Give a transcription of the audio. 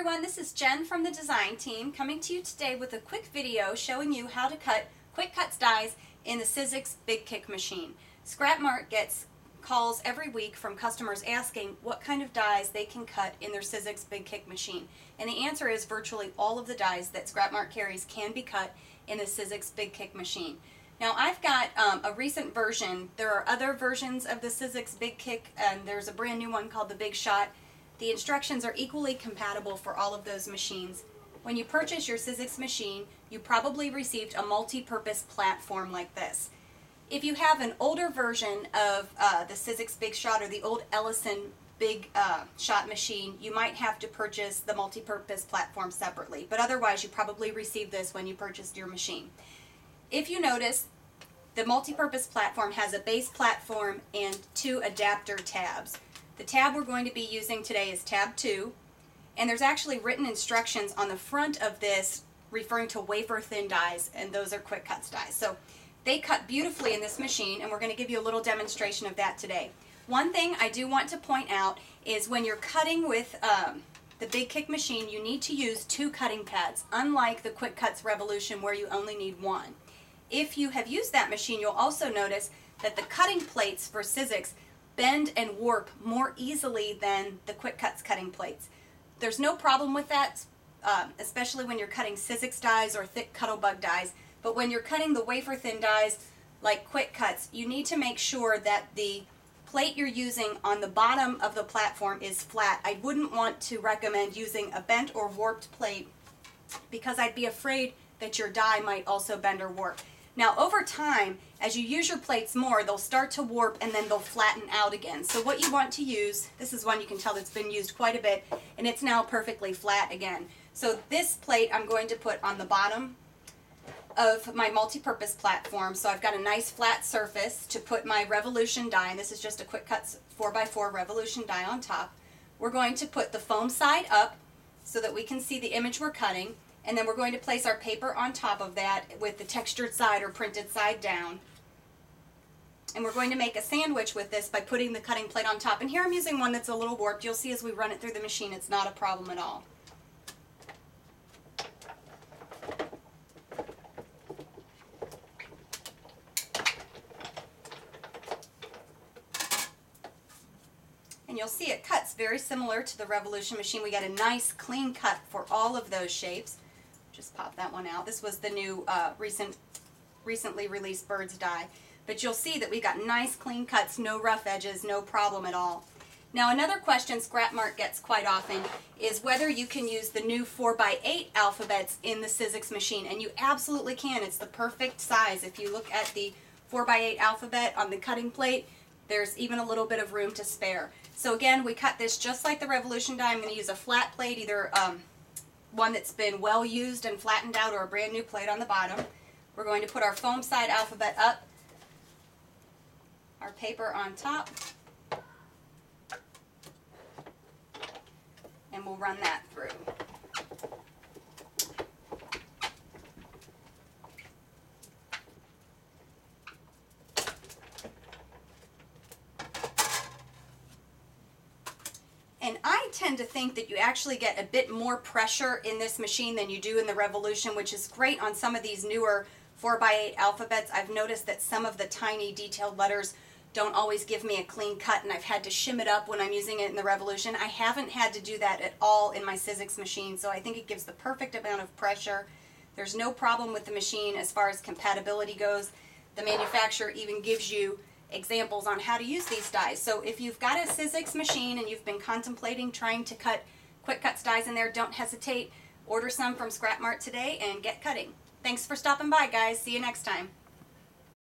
everyone, this is Jen from the design team coming to you today with a quick video showing you how to cut Quickutz dies in the Sizzix Big Kick machine. Scrap Mart gets calls every week from customers asking what kind of dies they can cut in their Sizzix Big Kick machine. And the answer is virtually all of the dies that Scrap Mart carries can be cut in the Sizzix Big Kick machine. Now I've got a recent version. There are other versions of the Sizzix Big Kick, and there's a brand new one called the Big Shot. The instructions are equally compatible for all of those machines. When you purchase your Sizzix machine, you probably received a multi-purpose platform like this. If you have an older version of the Sizzix Big Shot or the old Ellison Big Shot machine, you might have to purchase the multi-purpose platform separately, but otherwise you probably received this when you purchased your machine. If you notice, the multi-purpose platform has a base platform and two adapter tabs. The tab we're going to be using today is tab 2, and there's actually written instructions on the front of this referring to wafer thin dies, and those are Quickutz dies. So they cut beautifully in this machine, and we're going to give you a little demonstration of that today. One thing I do want to point out is when you're cutting with the Big Kick machine, you need to use 2 cutting pads, unlike the Quickutz Revolution where you only need 1. If you have used that machine, you'll also notice that the cutting plates for Sizzix bend and warp more easily than the Quickutz cutting plates. There's no problem with that, especially when you're cutting Sizzix dies or thick Cuttlebug dies, but when you're cutting the wafer thin dies like Quickutz, you need to make sure that the plate you're using on the bottom of the platform is flat. I wouldn't want to recommend using a bent or warped plate because I'd be afraid that your die might also bend or warp. Now over time, as you use your plates more, they'll start to warp and then they'll flatten out again. So what you want to use, this is one you can tell that's been used quite a bit, and it's now perfectly flat again. So this plate I'm going to put on the bottom of my multi-purpose platform, so I've got a nice flat surface to put my Revolution die, and this is just a Quickutz 4x4 Revolution die on top. We're going to put the foam side up so that we can see the image we're cutting, and then we're going to place our paper on top of that with the textured side or printed side down. And we're going to make a sandwich with this by putting the cutting plate on top. And here I'm using one that's a little warped. You'll see as we run it through the machine, it's not a problem at all. And you'll see it cuts very similar to the Revolution machine. We got a nice clean cut for all of those shapes. Just pop that one out. This was the new recently released Birds die. But you'll see that we got nice clean cuts, no rough edges, no problem at all. Now another question Scrap Mart gets quite often is whether you can use the new 4x8 alphabets in the Sizzix machine, and you absolutely can. It's the perfect size. If you look at the 4x8 alphabet on the cutting plate, there's even a little bit of room to spare. So again, we cut this just like the Revolution die. I'm going to use a flat plate, either one that's been well used and flattened out or a brand new plate on the bottom. We're going to put our foam side alphabet up, our paper on top, and we'll run that through. And I tend to think that you actually get a bit more pressure in this machine than you do in the Revolution, which is great on some of these newer 4x8 alphabets. I've noticed that some of the tiny detailed letters don't always give me a clean cut, and I've had to shim it up when I'm using it in the Revolution. I haven't had to do that at all in my Sizzix machine, so I think it gives the perfect amount of pressure. There's no problem with the machine as far as compatibility goes. The manufacturer even gives you examples on how to use these dies. So if you've got a Sizzix machine and you've been contemplating trying to cut Quickutz dies in there, don't hesitate. Order some from Scrap Mart today and get cutting. Thanks for stopping by, guys. See you next time.